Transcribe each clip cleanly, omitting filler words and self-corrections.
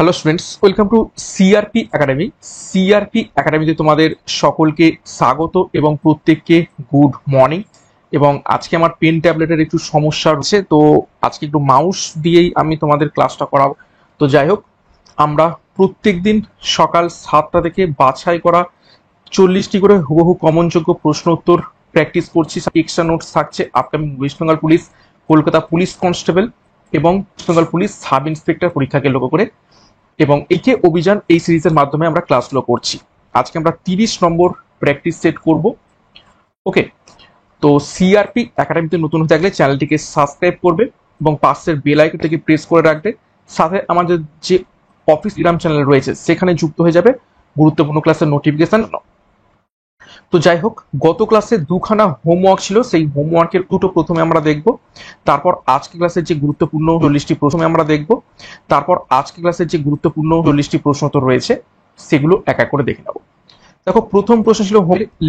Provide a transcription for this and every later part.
Hello students, welcome to CRP academy. CRP একাডেমিতে তোমাদের সকলকে স্বাগত এবং প্রত্যেককে গুড মর্নিং। এবং আজকে আমার পেন ট্যাবলেটের একটু সমস্যা রয়েছে, তো আজকে একটু মাউস দিয়েই আমি তোমাদের ক্লাসটা করাবো। তো যাই হোক, আমরা প্রত্যেক দিন সকাল 7টা থেকে বাছাই করা 40টি করে হুবহু কমনযোগ্য প্রশ্ন উত্তর প্র্যাকটিস করছি। এক্সট্রা নোটস থাকছে upcoming West Bengal police, Kolkata police constable এবং West Bengal police sub inspector পরীক্ষাকে লক্ষ্য করে। এবং একে অভিযান এই সিরিজের মাধ্যমে আমরা ক্লাসগুলো করছি। আজকে আমরা 30 নম্বর প্র্যাকটিস সেট করব। ওকে, তো সিআরপি একাডেমিতে নতুন হয়ে থাকলে চ্যানেলটিকে সাবস্ক্রাইব করবে এবং পাশের বেল আইকনটিকে প্রেস করে রাখবে। সাথে আমাদের যে অফিস টেলিগ্রাম চ্যানেল রয়েছে সেখানে যুক্ত হয়ে যাবে গুরুত্বপূর্ণ ক্লাসের নোটিফিকেশন। তো যাই হোক, গত ক্লাসে দুখানা হোমওয়ার্ক ছিল, সেই হোমওয়ার্কের দুটো প্রথমে আমরা দেখব। তারপর আজকে ক্লাসের যে গুরুত্বপূর্ণ 40টি প্রথমে আমরা দেখব। তারপর আজকে ক্লাসের যে গুরুত্বপূর্ণ 40টি প্রশ্ন উত্তর রয়েছে সেগুলো এক এক করে দেখে নেব। দেখো, প্রথম প্রশ্ন ছিল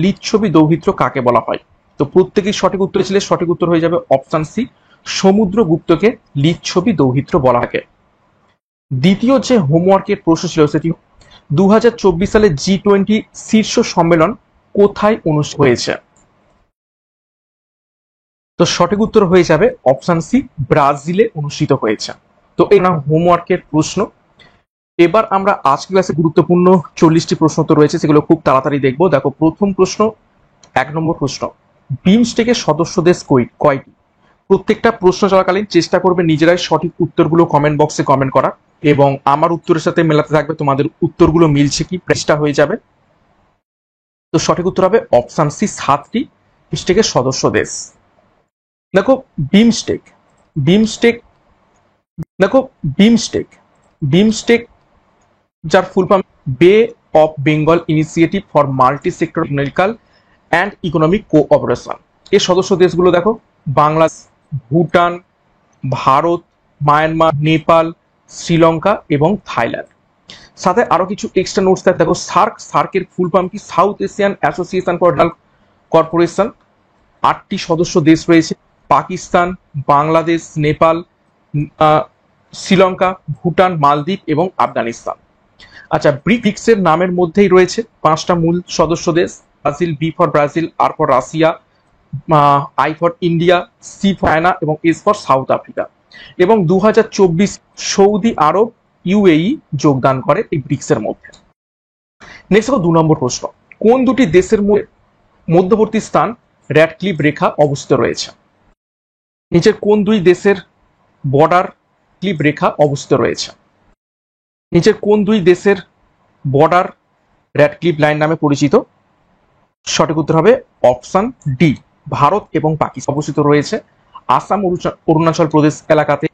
লিচ্ছবি দৌহিত্র কাকে বলা হয়। তো প্রত্যেকেই সঠিক উত্তর ছিল, সঠিক উত্তর হয়ে যাবে অপশন সি, সমুদ্রগুপ্তকে লিচ্ছবি দৌহিত্র বলা হয়। দ্বিতীয় যে হোমওয়ার্কের প্রশ্ন ছিল সেটি 2024 সালে G20 শীর্ষ সম্মেলন কোথায় অনুষ্ঠিত হয়েছে। তো সঠিক উত্তর হয়ে যাবে অপশন সি, ব্রাজিলে অনুষ্ঠিত হয়েছে। তো এই না হোমওয়ার্কের প্রশ্ন। এবার আমরা আজকে ক্লাসে গুরুত্বপূর্ণ 40টি প্রশ্ন তো রয়েছে, সেগুলো খুব তাড়াতাড়ি দেখবো। দেখো, প্রথম প্রশ্ন, 1 নম্বর প্রশ্ন, বিমস্টেকের সদস্য দেশ কয়টি। প্রত্যেকটা প্রশ্ন চলাকালীন চেষ্টা করবে নিজেরাই সঠিক উত্তরগুলো কমেন্ট বক্সে কমেন্ট করা, এবং আমার উত্তরের সাথে মেলাতে থাকবে তোমাদের উত্তরগুলো মিলছে কি, চেষ্টা হয়ে যাবে। তো সঠিক উত্তর হবে অপশন সি, 7টি বিমস্টেকের সদস্য দেশ। দেখো, বিমস্টেক বিমস্টেক দেখো বিমস্টেক বিমস্টেক যার ফুল ফর্ম বে of Bengal initiative for multi sector technical and economic cooperation. এর সদস্য দেশগুলো দেখো, বাংলাদেশ, ভুটান, ভারত, মায়ানমার, নেপাল, শ্রীলঙ্কা এবং থাইল্যান্ড। সাথে আরো কিছু এক্সট্রা নোটস দেখো, সার্কের ফুল ফর্ম কি, south Asian association for corporation. 8টি সদস্য দেশ রয়েছে, পাকিস্তান, বাংলাদেশ, নেপাল, শ্রীলঙ্কা, ভুটান, মালদ্বীপ এবং আফগানিস্তান। আচ্ছা, ব্রিক্সের নামের মধ্যেই রয়েছে 5টা মূল সদস্য দেশ, Brazil, B for Brazil, R for Russia, I for India, C for China এবং এস ফর সাউথ আফ্রিকা। এবং 2024 সৌদি আরব, ইউএই যোগদান করে এই ব্রিক্সের মধ্যে। নেক্সট দেখো, 2 নম্বর প্রশ্ন, কোন দুটি দেশের মধ্যবর্তী স্থান র্যাডক্লিফ রেখা অবস্থিত রয়েছে। নিচের কোন দুই দেশের বর্ডার ক্লিফ রেখা অবস্থিত রয়েছে। নিচের কোন দুই দেশের বর্ডার র্যাডক্লিফ লাইন নামে পরিচিত। সঠিক উত্তর হবে অপশন ডি, ভারত এবং পাকিস্তান অবস্থিত রয়েছে আসাম অরুণাচল প্রদেশ এলাকাতে।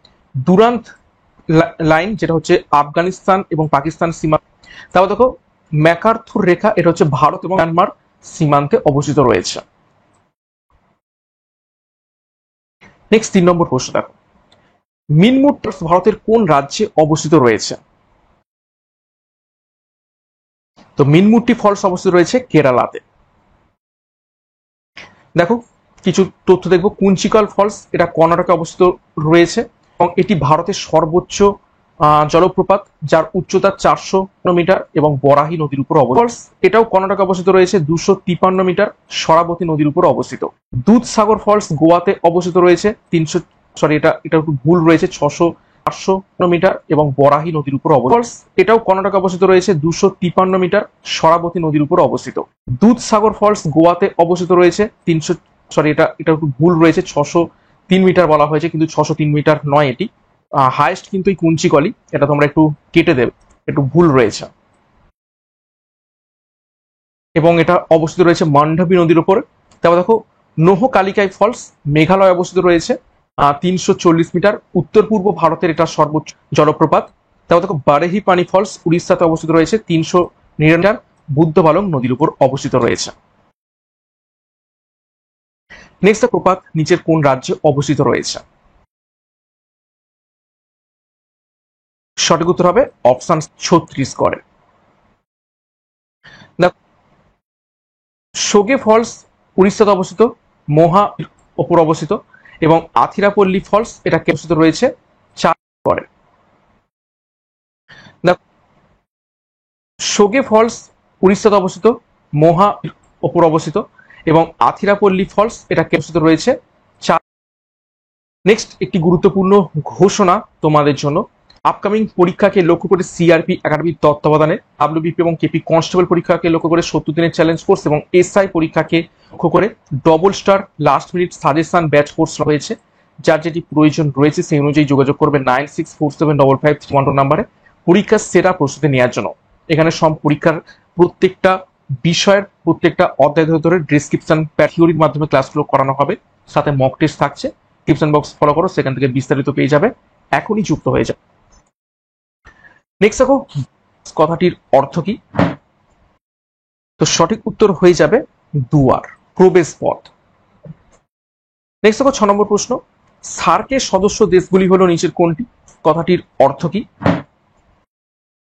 দুরান্ত লাইন যেটা হচ্ছে আফগানিস্তান এবং পাকিস্তান সীমা। তারপর দেখো, ম্যাকার্থুর রেখা, এটা হচ্ছে ভারত এবং মিয়ানমার সীমান্তে অবস্থিত রয়েছে। নেক্সট 3 নম্বর প্রশ্ন দেখো, মিনমুট ভারতের কোন রাজ্যে অবস্থিত রয়েছে। তো মিনমুট্টি ফলস অবস্থিত রয়েছে কেরালাতে। দেখো, কিছু তথ্য দেখবো, কুঞ্চিকল ফলস এটা কর্ণাটকে অবস্থিত রয়েছে এবং এটি ভারতের সর্বোচ্চ জলপ্রপাত, যার উচ্চতা 400 মিটার এবং বরাহি নদীর উপর অবস্থিত। ফলস এটাও কর্ণাটকে অবস্থিত রয়েছে 253 মিটার, শরাবতী নদীর উপর অবস্থিত। দুধসাগর ফলস গোয়াতে অবস্থিত রয়েছে এটা একটু ভুল রয়েছে, 800 মিটার এবং বরাহি নদীর উপর অবস্থিত। এটাও কর্ণাটকে অবস্থিত রয়েছে 253 মিটার, শরাবতী নদীর উপর অবস্থিত। দুধসাগর ফলস গোয়াতে অবস্থিত রয়েছে এটা একটু ভুল রয়েছে, 603 মিটার বলা হয়েছে, কিন্তু 603 মিটার নয় এটি। হাইয়েস্ট কিন্তু এই কুঞ্চিকলি, এটা তোমরা একটু কেটে দেবে, একটু ভুল রয়েছে। এবং এটা অবস্থিত রয়েছে মান্ডবী নদীর উপর। তারপর দেখো, নোহকালিকাই ফলস মেঘালয় অবস্থিত রয়েছে 340 মিটার, উত্তর পূর্ব ভারতের এটা সর্বোচ্চ জলপ্রপাত। তারপর দেখো, বারেহি পানি ফলস উড়িষ্যাতে অবস্থিত রয়েছে 399 মিটার, বুদ্ধ বালং নদীর উপর অবস্থিত রয়েছে। নেক্সট প্রপাত নিচের কোন রাজ্যে অবস্থিত রয়েছে। সঠিক উত্তর হবে অপশন ছত্তিশগড়ে। সোগে ফলস উড়িষ্যাতে অবস্থিত, মোহা ওপর অবস্থিত, এবং আথিরাপল্লী ফলস এটা অবস্থিত রয়েছে ছত্তিশগড়ে। সোগে ফলস উড়িষ্যাতে অবস্থিত, মোহা ওপর অবস্থিত, এবং আথিরাপল্লী ফলস এটা অবস্থিত রয়েছে। নেক্সট একটি গুরুত্বপূর্ণ ঘোষণা তোমাদের জন্য, আপকামিং পরীক্ষাকে লক্ষ্য করে সিআরপি একাডেমির তত্ত্বাবধানে ডাব্লিউবিপি এবং কেপি কনস্টেবল পরীক্ষাকে লক্ষ্য করে 70 দিনের চ্যালেঞ্জ কোর্স এবং এসআই পরীক্ষাকে লক্ষ্য করে double star last minute suggestion batch course রয়েছে। যার যেটি প্রয়োজন রয়েছে সেই অনুযায়ী যোগাযোগ করবে 96475531 নাম্বারে পরীক্ষার সেরা প্রস্তুতি নেওয়ার জন্য। এখানে সব পরীক্ষার প্রত্যেকটা বিষয়ের প্রত্যেকটা অধ্যায় ধরে ডেসক্রিপশন থিওরির মাধ্যমে ক্লাসগুলো করানো হবে, সাথে মক টেস্ট থাকছে। ডিসক্রিপশন বক্স ফলো করো, সেখান থেকে বিস্তারিত পেয়ে যাবে, এখনই যুক্ত হয়ে যাবে। নেক্সট দেখো কথাটির অর্থ কি। তো সঠিক উত্তর হয়ে যাবে দুয়ার, প্রবেশ পথ। নেক্সট দেখো 6 নম্বর প্রশ্ন, সার্কের সদস্য দেশগুলি হলো নিচের কোনটি? কথাটির অর্থ কি?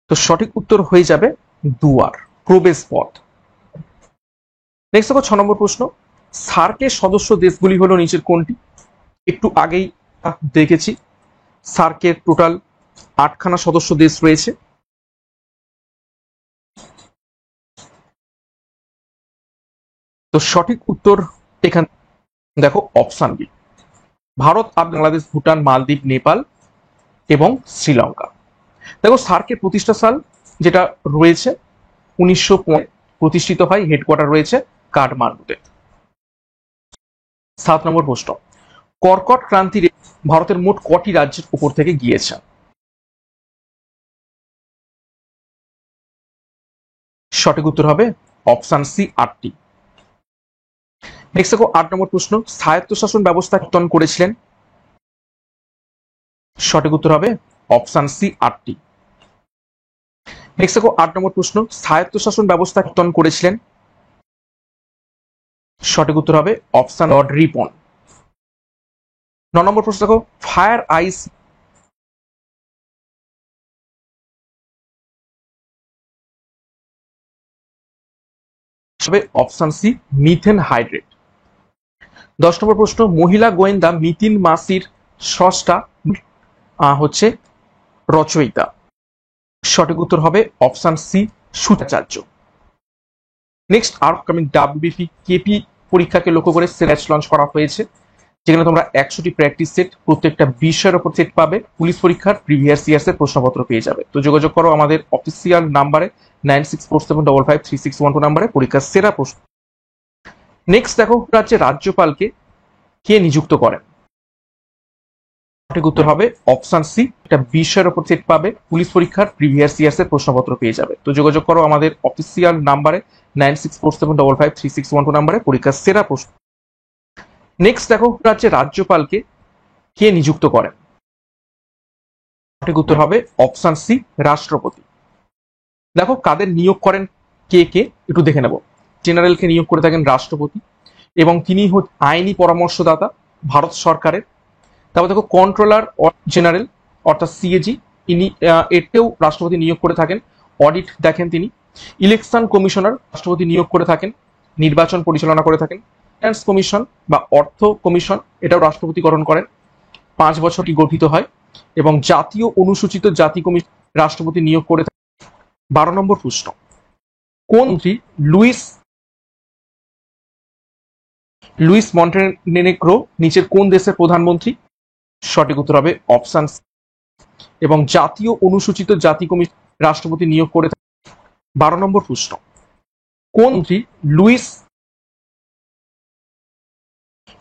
তো সঠিক উত্তর হয়ে যাবে দুয়ার, প্রবেশ পথ। নেক্সট দেখো 6 নম্বর প্রশ্ন, সার্কের সদস্য দেশগুলি হলো নিচের কোনটি? একটু আগেই দেখেছি সার্কের টোটাল 8খানা সদস্য দেশ রয়েছে। তো সঠিক উত্তর এখানে দেখো অপশন বি, ভারত, বাংলাদেশ, ভুটান, মালদ্বীপ, নেপাল এবং শ্রীলঙ্কা। দেখো সার্কের প্রতিষ্ঠা সাল যেটা রয়েছে 1905 প্রতিষ্ঠিত হয়, হেডকোয়ার্টার রয়েছে কাঠমান্ডুতে। 7 নম্বর প্রশ্ন, কর্কট ক্রান্তির ভারতের মোট কটি রাজ্যের উপর থেকে গিয়েছে? সঠিক উত্তর হবে অপশন সি, 8টি। নেক্সট দেখো 8 নম্বর প্রশ্ন, স্বায়ত্তশাসন ব্যবস্থা কর্তন করেছিলেন? সঠিক উত্তর হবে অপশন সি, 8টি। নেক্সট দেখো 8 নম্বর প্রশ্ন, স্বায়ত্তশাসন ব্যবস্থা কর্তন করেছিলেন? সঠিক উত্তর হবে অপশন লর্ড রিপন। 9 নম্বর প্রশ্ন দেখো, ফায়ার আইস হবে অপশন সি, মিথেন হাইড্রেট। 10 নম্বর প্রশ্ন, মহিলা গোয়েন্দা মিতিন মাসির স্রষ্টা হচ্ছে রচয়িতা? সঠিক উত্তর হবে option C, Sutracharya. Next upcoming WBP KP পরীক্ষাকে লক্ষ্য করে ব্যাচ লঞ্চ করা হয়েছে, যেখানে তোমরা 100টি প্র্যাকটিস সেট প্রত্যেকটা বিষয়ের উপর সেট পাবে, পুলিশ পরীক্ষার প্রিভিয়াস ইয়ার্স এর প্রশ্নপত্র পেয়ে যাবে। তো যোগাযোগ করো আমাদের অফিসিয়াল নাম্বারে 9647553612 নাম্বারে পরীক্ষার সেরা প্রশ্ন। নেক্সট দেখো রাজ্যের রাজ্যপালকে কে নিযুক্ত করেন? সঠিক উত্তর হবে অপশন সি, একটা বিষয়ের উপর সেট পাবে, পুলিশ পরীক্ষার প্রিভিয়াস ইয়ার্স এর প্রশ্নপত্র পেয়ে যাবে। তো যোগাযোগ করো আমাদের অফিসিয়াল নাম্বারে 9647553612 নাম্বারে পরীক্ষার সেরা প্রশ্ন। নেক্সট দেখো রাজ্যের রাজ্যপালকে কে নিযুক্ত করেন? সঠিক উত্তর হবে অপশন সি, রাষ্ট্রপতি। দেখো কাদের নিয়োগ করেন কে কে একটু দেখে নেব। জেনারেলকে নিয়োগ করে থাকেন রাষ্ট্রপতি, এবং তিনি আইনি পরামর্শদাতা ভারত সরকারের। তারপর দেখো কন্ট্রোলার জেনারেল অর্থাৎ সিএজি, ইনি এতেও রাষ্ট্রপতি নিয়োগ করে থাকেন, অডিট দেখেন তিনি। ইলেকশন কমিশনার রাষ্ট্রপতি নিয়োগ করে থাকেন, নির্বাচন পরিচালনা করে থাকেন। ফিনান্স কমিশন বা অর্থ কমিশন এটাও রাষ্ট্রপতি গঠন করেন, 5 বছরটি গঠিত হয়। এবং জাতীয় অনুসূচিত জাতি কমিশন রাষ্ট্রপতি নিয়োগ করে থাকেন। 12 নম্বর প্রশ্ন, কোন মন্ত্রী লুইস মন্টেনেগ্রো নিচের কোন দেশের প্রধানমন্ত্রী? সঠিক উত্তর হবে অপশন সি। এবং জাতীয় অনুসূচিত জাতি কমিশন রাষ্ট্রপতি নিয়োগ করে থাকেন। 12 নম্বর প্রশ্ন, কোন মন্ত্রী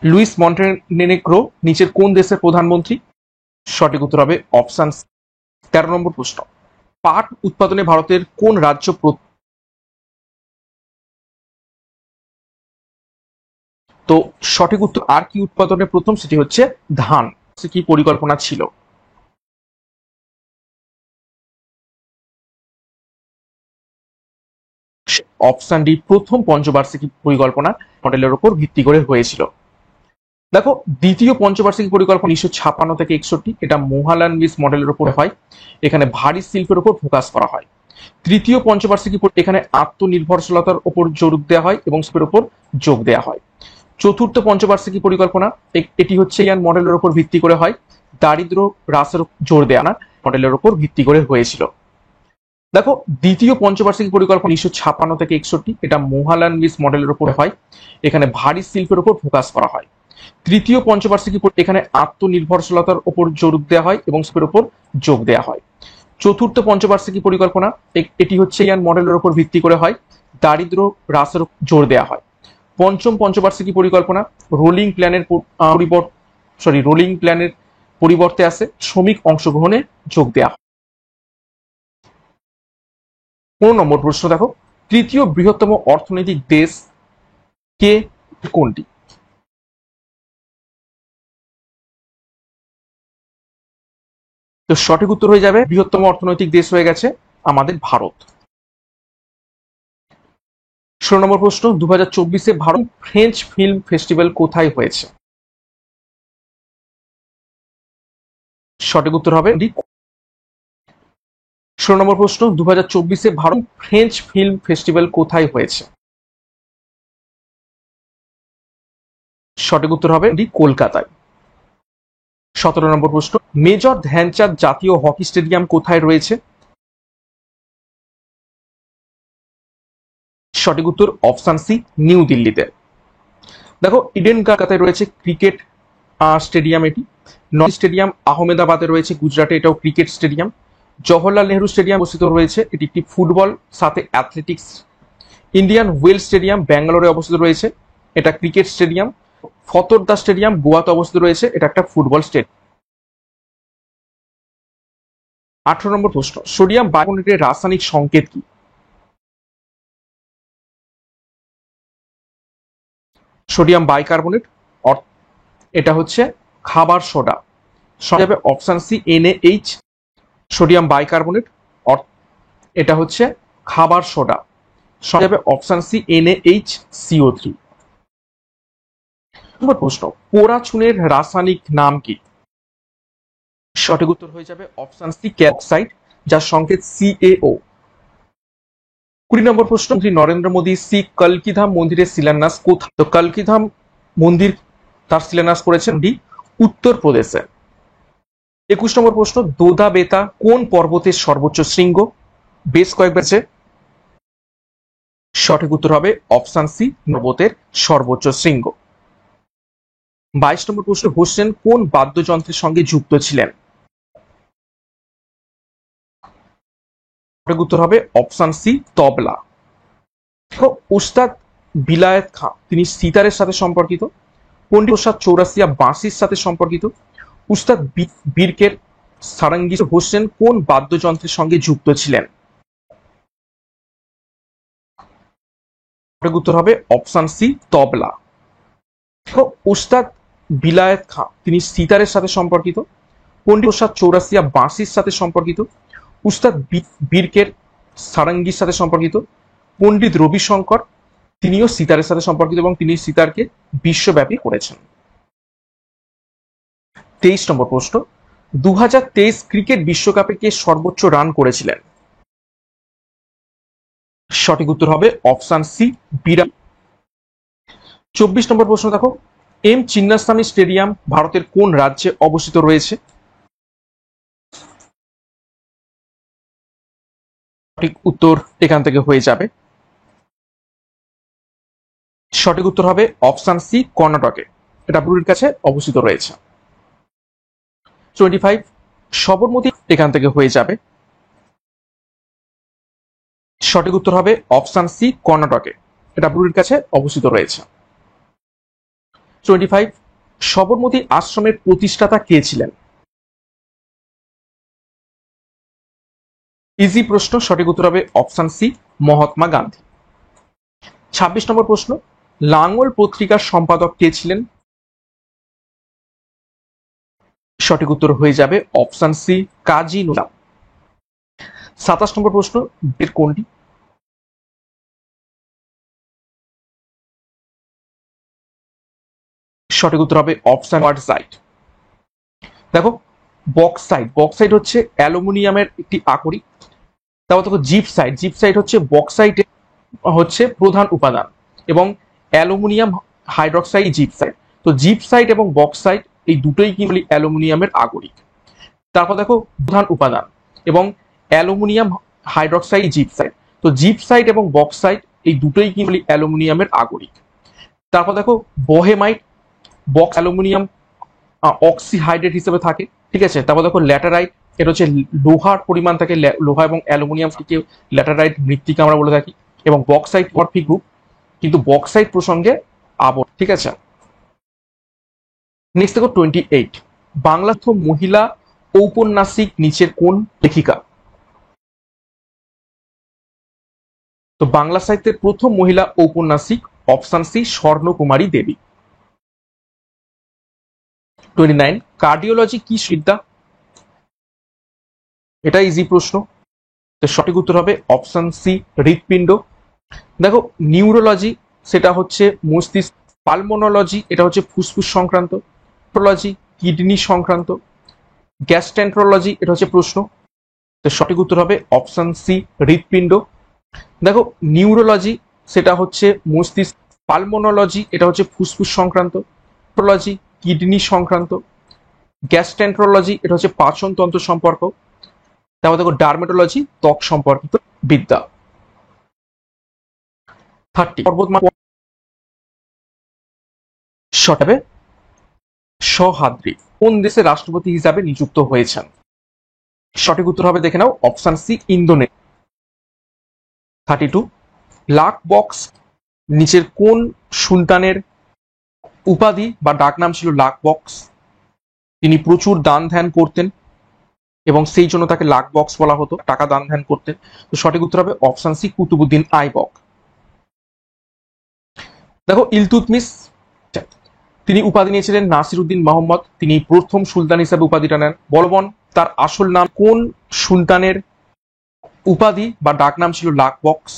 লুইস মন্টেনেগ্রো নিচের কোন দেশের প্রধানমন্ত্রী? সঠিক উত্তর হবে অপশন সি। 13 নম্বর প্রশ্ন, পাট উৎপাদনে ভারতের কোন রাজ্য তো সঠিক উত্তর আর কি উৎপাদনে প্রথম, সেটি হচ্ছে ধান। কি পরিকল্পনা ছিল? অপশন ডি, প্রথম পঞ্চবার্ষিকী পরিকল্পনা মডেলের উপর ভিত্তি করে হয়েছিল। দেখো দ্বিতীয় পঞ্চবার্ষিকী পরিকল্পনা 1956 থেকে 61, এটা মোহালানবিস মডেলের উপর হয়, এখানে ভারী শিল্পের উপর ফোকাস করা হয়। তৃতীয় পঞ্চবার্ষিকী এখানে আত্মনির্ভরশীলতার উপর জোর দেওয়া হয় এবং শিল্পের উপর যোগ দেওয়া হয়। চতুর্থ পঞ্চবার্ষিকী পরিকল্পনা এটি হচ্ছে ইয়ান মডেলের উপর ভিত্তি করে হয়, দারিদ্র হ্রাসের জোর দেওয়া না মডেলের উপর ভিত্তি করে হয়েছিল। দেখো, দ্বিতীয় পঞ্চবার্ষিকী পরিকল্পনা 1956 থেকে 61, এটা মোহালানবিস মডেলের উপর হয়। এখানে ভারী শিল্পের উপর ফোকাস করা হয়। তৃতীয় পঞ্চবার্ষিকী এখানে আত্মনির্ভরশীলতার উপর জোর দেওয়া হয় এবং শিল্পের উপর যোগ দেওয়া হয়। চতুর্থ পঞ্চবার্ষিকী পরিকল্পনা এটি হচ্ছে ইয়ান মডেলের উপর ভিত্তি করে হয়, দারিদ্র হ্রাসের উপর জোর দেওয়া হয়। পঞ্চম পঞ্চবার্ষিকী পরিকল্পনা রোলিং প্ল্যানের পরিবর্তে আসে শ্রমিক অংশগ্রহণে যোগ দেওয়া হয়। 15 নম্বর প্রশ্ন দেখো, তৃতীয় বৃহত্তম অর্থনৈতিক দেশ কে কোনটি? তো সঠিক উত্তর হয়ে যাবে, বৃহত্তম অর্থনৈতিক দেশ হয়ে গেছে আমাদের ভারত। 16 নম্বর প্রশ্ন, 2024-এ ভারত ফ্রেঞ্চ ফিল্ম ফেস্টিভ্যাল কোথায় হয়েছে? সঠিক উত্তর হবে 16 নম্বর প্রশ্ন, 2024-এ ভারত ফ্রেঞ্চ ফিল্ম ফেস্টিভ্যাল কোথায় হয়েছে? সঠিক উত্তর হবে কলকাতায়। 17 নম্বর প্রশ্ন, মেজর ধ্যানচাঁদ জাতীয় হকি স্টেডিয়াম কোথায় রয়েছে? সঠিক উত্তর অপশন সি, নিউ দিল্লিতে। দেখো, ইডেন কলকাতায় রয়েছে ক্রিকেট স্টেডিয়াম, এটি নর্থ স্টেডিয়াম আহমেদাবাদে রয়েছে গুজরাটে, এটাও cricket stadium. Jawaharlal Nehru stadium অবস্থিত রয়েছে, এটি একটি ফুটবল সাথে অ্যাথলেটিক্স। ইন্ডিয়ান ওয়েল স্টেডিয়াম ব্যাঙ্গালোরে অবস্থিত রয়েছে, এটা ক্রিকেট স্টেডিয়াম। ফতর্দা স্টেডিয়াম গোয়াতে অবস্থিত রয়েছে, এটা একটা ফুটবল স্টেডিয়াম। 18 নম্বর প্রশ্ন, সোডিয়াম বাইকার্বনেটের রাসায়নিক সংকেত কি? সোডিয়াম বাইকার্বনেট এটা হচ্ছে খাবার সোডা, যাবে option C NaH। Sodium bicarbonate এটা হচ্ছে খাবার সোডা, যাবে অপশন সি NaHCO3। নম্বর প্রশ্ন, পোড়া চুনের রাসায়নিক নাম কি? সঠিক উত্তর হয়ে যাবে অপশন সি ক্যালসাইট, যার সংকেত CaO। 20 নম্বর প্রশ্ন, নরেন্দ্র মোদী কল্কিধাম মন্দিরের শিলান্যাস কোথায়? তো কল্কিধাম মন্দির তার শিলান্যাস করেছেন উত্তরপ্রদেশে। 21 নম্বর প্রশ্ন, দোদা বেতা কোন পর্বতের সর্বোচ্চ শৃঙ্গ? বেশ কয়েকবার আছে। সঠিক উত্তর হবে অপশন সি, পর্বতের সর্বোচ্চ শৃঙ্গ। 22 নম্বর প্রশ্ন, হোসেন কোন বাদ্যযন্ত্রের সঙ্গে যুক্ত ছিলেন? সঠিক উত্তর হবে অপশন সি, তবলা। উস্তাদ বিলায়েত খাঁ তিনি সিতারের সাথে সম্পর্কিত। পণ্ডিত প্রসাদ চৌরাসিয়া বাঁশির সাথে সম্পর্কিত। উস্তাদ বীরকের সারাঙ্গি হোসেন কোন বাদ্যযন্ত্রের সঙ্গে যুক্ত ছিলেন? সঠিক উত্তর হবে অপশন সি, তবলা। উস্তাদ বিলায়েত খাঁ তিনি সিতারের সাথে সম্পর্কিত। পণ্ডিত প্রসাদ চৌরাসিয়া বাঁশির সাথে সম্পর্কিত। উস্তাদ বীরকের সারাঙ্গির সাথে সম্পর্কিত। পণ্ডিত রবিশঙ্কর তিনিও সিতারের সাথে সম্পর্কিত এবং তিনি সিতারকে বিশ্বব্যাপী করেছেন। 23 নম্বর প্রশ্ন, 2023 ক্রিকেট বিশ্বকাপে কে সর্বোচ্চ রান করেছিলেন? সঠিক উত্তর হবে অপশন সি, বিরাট। 24 নম্বর প্রশ্ন দেখো, এম চিন্নাস্বামী স্টেডিয়াম ভারতের কোন রাজ্যে অবস্থিত রয়েছে? সঠিক উত্তর এখান থেকে হয়ে যাবে, সঠিক উত্তর হবে অপশন সি, কর্ণাটকে, এটা পুরীর কাছে অবস্থিত রয়েছে। 25 সবরমতী এখান থেকে হয়ে যাবে, সঠিক উত্তর হবে অপশন সি, কর্ণাটকে, এটা পুরীর কাছে অবস্থিত রয়েছে। 25 সবরমতী আশ্রমের প্রতিষ্ঠাতা কে ছিলেন? ইজি প্রশ্ন, সঠিক উত্তর হবে অপশন সি, মহাত্মা গান্ধী। 26 নম্বর প্রশ্ন, লাঙ্গল পত্রিকার সম্পাদক কে ছিলেন? সঠিক উত্তর হয়ে যাবে অপশন সি, কাজী নজরুল ইসলাম। 27 নম্বর প্রশ্ন, এর কোনটি? সঠিক উত্তর হবে অপশন সাইট। দেখো, বক্সাইট হচ্ছে অ্যালুমিনিয়ামের একটি আকরিক। তারপর দেখো জিপসাইট হচ্ছে বক্সাইটের হচ্ছে প্রধান উপাদান এবং অ্যালুমিনিয়াম হাইড্রক্সাইড জিপসাইট। তো জিপসাইট এবং বক্সাইট এই দুটোই কি বলি অ্যালুমিনিয়ামের আগরিক। তারপর দেখো প্রধান উপাদান এবং অ্যালুমিনিয়াম হাইড্রক্সাইড, জিপসাইড। তো জিপসাইড এবং বক্সাইড এই দুটোই কিন্তু অ্যালুমিনিয়ামের আগরিক। তারপর দেখো বোহেমাইট, বক্স অ্যালুমিনিয়াম অক্সিহাইড্রেট হিসেবে থাকে, ঠিক আছে। তারপর দেখো ল্যাটারাইট, এটা হচ্ছে লোহার পরিমাণ থাকে, লোহা এবং অ্যালুমিনিয়াম থেকে ল্যাটারাইট মৃত্তিকা আমরা বলে থাকি। এবং বক্সাইট মরফিক গ্রুপ, কিন্তু বক্সাইট প্রসঙ্গে আবর, ঠিক আছে। নেক্সট দেখো 28, বাংলা মহিলা ঔপন্যাসিক নিচের কোন লেখিকা? তো বাংলা সাহিত্যের প্রথম মহিলা ঔপন্যাসিক অপশন সি স্বর্ণকুমারী দেবী। 29, কার্ডিওলজি কি বিদ্যা? এটা ইজি প্রশ্ন, তো সঠিক উত্তর হবে অপশন সি হৃৎপিণ্ড। দেখো নিউরোলজি সেটা হচ্ছে মস্তিষ্ক, পালমোনোলজি এটা হচ্ছে ফুসফুস সংক্রান্ত, নেফ্রোলজি কিডনি সংক্রান্ত, গ্যাস্ট্রেন্ট্রোলজি এটা হচ্ছে প্রশ্ন, তো সঠিক উত্তর হবে অপশন সি হৃৎপিণ্ড। দেখো নিউরোলজি সেটা হচ্ছে মস্তিষ্ক, পালমোনোলজি এটা হচ্ছে ফুসফুস সংক্রান্ত, নেফ্রোলজি কিডনি সংক্রান্ত, গ্যাস্ট্রেন্ট্রোলজি এটা হচ্ছে পাচন তন্ত্র সম্পর্ক, তারপর দেখো ডার্মেটোলজি ত্বক সম্পর্কিত বিদ্যা। 30, পর্বতমালা সটাবে সহাদ্রি কোন দেশের রাষ্ট্রপতি হিসাবে নিযুক্ত হয়েছেন? সঠিক উত্তর হবে দেখে নাও option C Indonesia. 32, Lakh Bakhsh নিচের কোন সুলতানের উপাধি বা ডাকনাম ছিল লাক বক্স? তিনি প্রচুর দান ধ্যান করতেন এবং সেই জন্য তাকে লাক বক্স বলা হতো, টাকা দান ধ্যান করতেন। তো সঠিক উত্তর হবে অপশন সি কুতুবুদ্দিন আইবক। দেখো ইলতুৎমিশ, তিনি উপাধি নিয়েছিলেন নাসিরউদ্দিন মোহাম্মদ, তিনি প্রথম সুলতান হিসেবে উপাধিটা নেন। বলবন তার আসল নাম কোন সুলতানের উপাধি বা ডাকনাম ছিল লাক বক্স?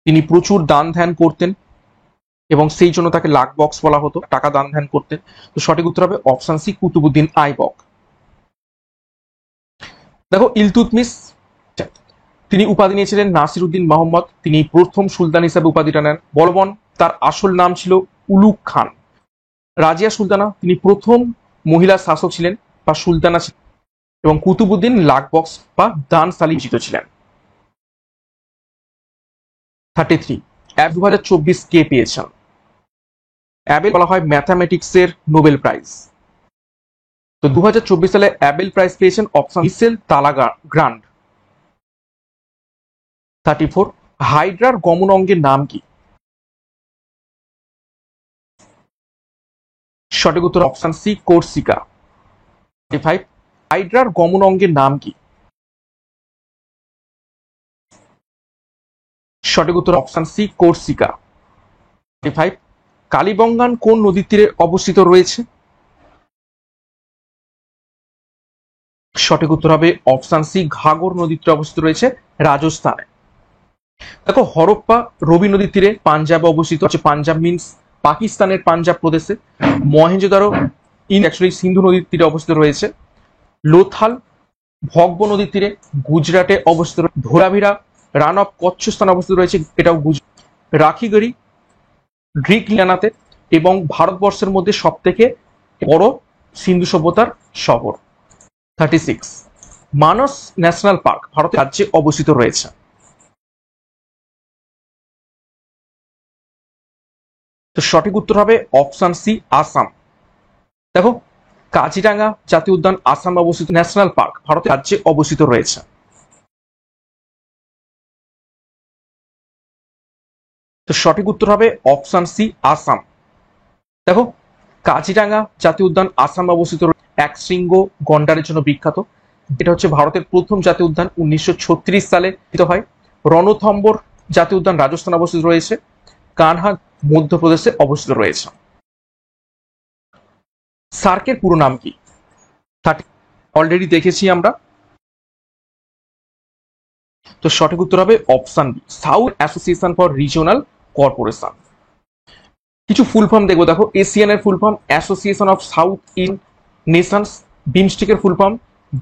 তিনি প্রচুর দান ধ্যান করতেন এবং সেই জন্য তাকে লাক বক্স বলা হতো, টাকা দান ধ্যান করতেন। তো সঠিক উত্তর হবে অপশন সি কুতুবুদ্দিন আইবক। দেখো ইলতুৎমিশ, তিনি উপাধি নিয়েছিলেন নাসিরউদ্দিন মোহাম্মদ, তিনি প্রথম সুলতান হিসেবে উপাধিটা নেন। বলবন তার আসল নাম ছিল উলুগ খান। রাজিয়া সুলতানা, তিনি প্রথম মহিলা শাসক ছিলেন বা সুলতানা ছিলেন। এবং কুতুবুদ্দিন লাক বক্স বা দান সালি জিত ছিলেন। 33, অ্যাব 2024 কে পেয়েছেন? অ্যাবেল বলা হয় ম্যাথামেটিক্সের নোবেল প্রাইজ। তো 2024 সালে অ্যাবেল প্রাইজ পেয়েছেন অপশন মিশেল তালাগ্রান্ড। 34, হাইড্রার গমন অঙ্গের নাম কি? সঠিক উত্তর অপশন সি কোর্সিকা। 35, হাইড্রার গমন অঙ্গের নাম কি? সঠিক উত্তর অপশন সি কোর্সিকা। 35, কালিবঙ্গান কোন নদীর তীরে অবস্থিত রয়েছে? সঠিক উত্তর হবে অপশন সি ঘাগর নদীর তীরে অবস্থিত রয়েছে রাজস্থানে। দেখো হরপ্পা রবি নদীর তীরে পাঞ্জাবে অবস্থিত আছে, পাঞ্জাব মিন্স পাকিস্তানের পাঞ্জাব প্রদেশে। মহেঞ্জোদারো অ্যাকচুয়ালি সিন্ধু নদীর তীরে অবস্থিত রয়েছে। লোথাল ভগব নদীর তীরে গুজরাটে অবস্থিত, ধোলাভিরা রান অফ কচ্ছ স্থানে অবস্থিত রয়েছে, এটাও গুজরাট। রাখিগড়ি গ্রিকলিয়ানাতে এবং ভারতবর্ষের মধ্যে সব থেকে বড় সিন্ধু সভ্যতার শহর। 36, মানস ন্যাশনাল পার্ক ভারতের রাজ্যে অবস্থিত রয়েছে। তো সঠিক উত্তর হবে অপশন সি আসাম। দেখো কাজিরাঙ্গা জাতীয় উদ্যান আসামে অবস্থিত, ন্যাশনাল পার্ক ভারতের রাজ্যে অবস্থিত রয়েছে। তো সঠিক উত্তর হবে অপশন সি আসাম। দেখো কাজিরাঙ্গা জাতীয় উদ্যান আসামে অবস্থিত, এক শৃঙ্গ গন্ডারের জন্য বিখ্যাত। এটা হচ্ছে ভারতের প্রথম জাতীয় উদ্যান, 1936 সালে হয়। রণথম্বর জাতীয় উদ্যান রাজস্থান অবস্থিত রয়েছে। কানহা মধ্যপ্রদেশে অবস্থিত রয়েছে। সার্কের পুরো নাম কি? অলরেডি দেখেছি আমরা। তো সঠিক উত্তর হবে option B South Association for Regional Corporation. কিছু ফুল ফর্ম দেখবো। দেখো এসিয়ান এর full form Association of South in Nations. বিমস্টেকের full form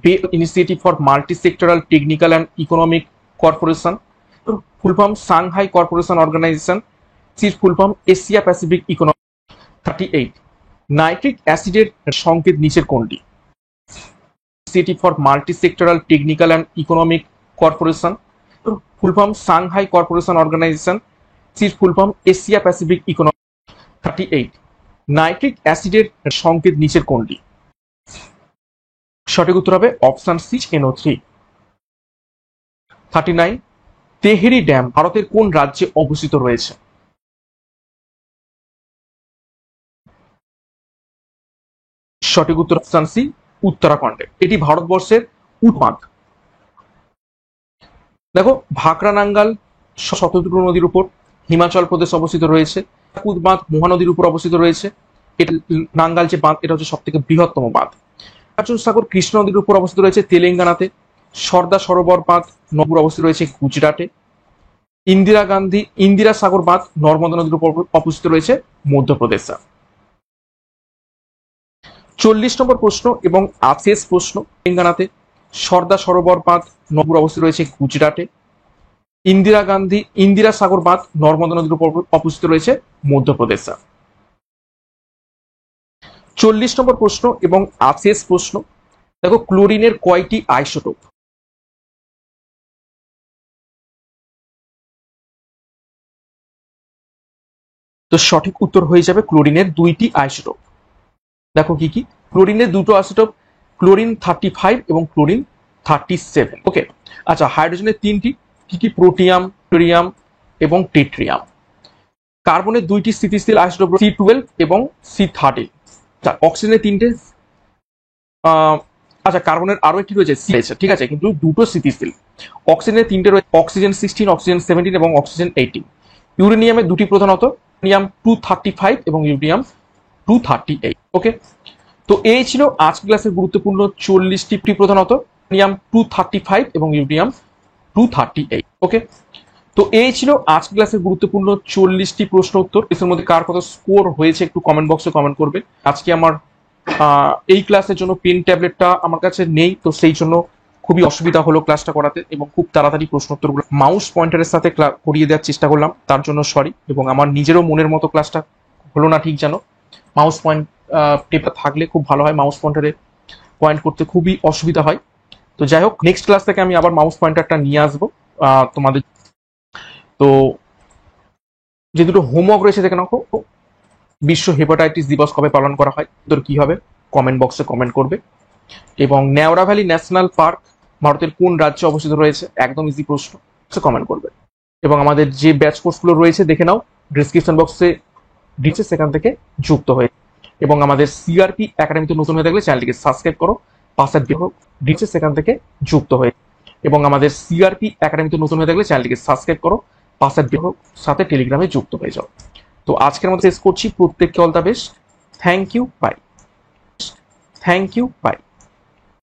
Bay Initiative for Multi Sectoral Technical and Economic Corporation. Full form Shanghai Corporation Organisation. সির full form Asia Pacific Economic. 38, nitric অ্যাসিডের সংকেত নিচের কোনটি? Initiative for Multi Sectoral Technical and Economic Corporation, full form Shanghai Corporation Organisation, সির full form Asia Pacific Economic. 38 nitric অ্যাসিডের সংকেত নিচের কোনটি? সঠিক উত্তর হবে option C NO3। 39 tehari dam ভারতের কোন রাজ্যে অবস্থিত রয়েছে? সঠিক উত্তর অপশন সি উত্তরাখণ্ডে। এটি ভারতবর্ষের উৎপাদ। দেখো ভাকরা নাঙ্গাল শতদ্রু নদীর উপর হিমাচল প্রদেশ অবস্থিত রয়েছে। কুদ বাঁধ মহানদীর উপর অবস্থিত রয়েছে। এটা নাঙ্গাল যে বাঁধ এটা হচ্ছে সব থেকে বৃহত্তম বাঁধ। নাগার্জুন সাগর কৃষ্ণ নদীর উপর অবস্থিত রয়েছে তেলেঙ্গানাতে। সর্দার সরোবর বাঁধ নদীর অবস্থিত রয়েছে গুজরাটে। ইন্দিরা সাগর বাঁধ নর্মদা নদীর উপর অবস্থিত রয়েছে মধ্যপ্রদেশে। 40 নম্বর প্রশ্ন এবং শেষ প্রশ্ন, তেলেঙ্গানাতে। সর্দার সরোবর বাঁধ নদীর অবস্থিত রয়েছে গুজরাটে। ইন্দিরা সাগর বাঁধ নর্মদা নদীর উপর অবস্থিত রয়েছে মধ্যপ্রদেশে। 40 নম্বর প্রশ্ন এবং শেষ প্রশ্ন, দেখো ক্লোরিনের কয়টি আইসোটোপ? তো সঠিক উত্তর হয়ে যাবে ক্লোরিনের 2টি আইসোটোপ। দেখো কি কি? ক্লোরিনের দুটো আইসোটোপ, ক্লোরিন 35 এবং ক্লোরিন 37। ওকে, আচ্ছা হাইড্রোজেনের 3টি, কি কি? প্রোটিয়াম, টোরিয়াম এবং টেট্রিয়াম। কার্বনের 2টি স্থিতিশীল আইসোটোপ C12 এবং C13। অক্সিজেনের 3টে, আচ্ছা কার্বনের আরো একটি রয়েছে রয়েছে, ঠিক আছে, কিন্তু দুটো স্থিতিশীল। অক্সিজেনের 3টে রয়েছে, অক্সিজেন 16, অক্সিজেন 17 এবং অক্সিজেন 18। ইউরেনিয়ামের 2টি প্রধানত, ইউরেনিয়াম 235 এবং ইউরেনিয়াম 238। ওকে, তো এই ছিল আজকের ক্লাসের গুরুত্বপূর্ণ 40টি প্রধানত, ইউরেনিয়াম 235 এবং ইউরেনিয়াম 238। ওকে, তো এই ছিল আজকের ক্লাসের গুরুত্বপূর্ণ 40টি প্রশ্ন উত্তর। এর মধ্যে কার কত স্কোর হয়েছে একটু কমেন্ট বক্সে কমেন্ট করবে। আজকে আমার এই ক্লাসের জন্য পেন ট্যাবলেটটা আমার কাছে নেই, তো সেই জন্য খুবই অসুবিধা হলো ক্লাসটা করাতে, এবং খুব তাড়াতাড়ি প্রশ্ন উত্তরগুলো মাউস পয়েন্টারের সাথে করিয়ে দেওয়ার চেষ্টা করলাম, তার জন্য সরি। এবং আমার নিজেরও মনের মতো ক্লাসটা হলো না ঠিক, জানো মাউস পয়েন্ট পেপার থাকলে খুব ভালো হয়, মাউস পয়েন্টারে পয়েন্ট করতে খুবই অসুবিধা হয়। তো যাই হোক, নেক্সট ক্লাস থেকে আমি আবার মাউস পয়েন্টারটা নিয়ে আসবো তোমাদের। তো যে দুটো হোমওয়ার্ক রয়েছে দেখে নাও, বিশ্ব হেপাটাইটিস দিবস কবে পালন করা হয়, তোর কি হবে কমেন্ট বক্সে কমেন্ট করবে। এবং নেওড়া ভ্যালি ন্যাশনাল পার্ক ভারতের কোন রাজ্যে অবস্থিত রয়েছে, একদম ইজি প্রশ্ন, কমেন্ট করবে। এবং আমাদের যে ব্যাচ কোর্সগুলো রয়েছে দেখে নাও, ডিসক্রিপশন বক্সে দিচ্ছে, সেখান থেকে যুক্ত হয়ে। এবং আমাদের সিআরপি একাডেমিতে নতুন হয়ে থাকলে চ্যানেলটিকে সাবস্ক্রাইব করো, পাশের দিচ্ছে সেখান থেকে যুক্ত হয়ে। এবং আমাদের সিআরপি একাডেমিতে নতুন হয়ে থাকলে চ্যানেলটিকে সাবস্ক্রাইব করো, পাশের সাথে টেলিগ্রামে যুক্ত হয়ে যাও। তো আজকের মতো শেষ করছি, প্রত্যেককে all the best, thank you, by.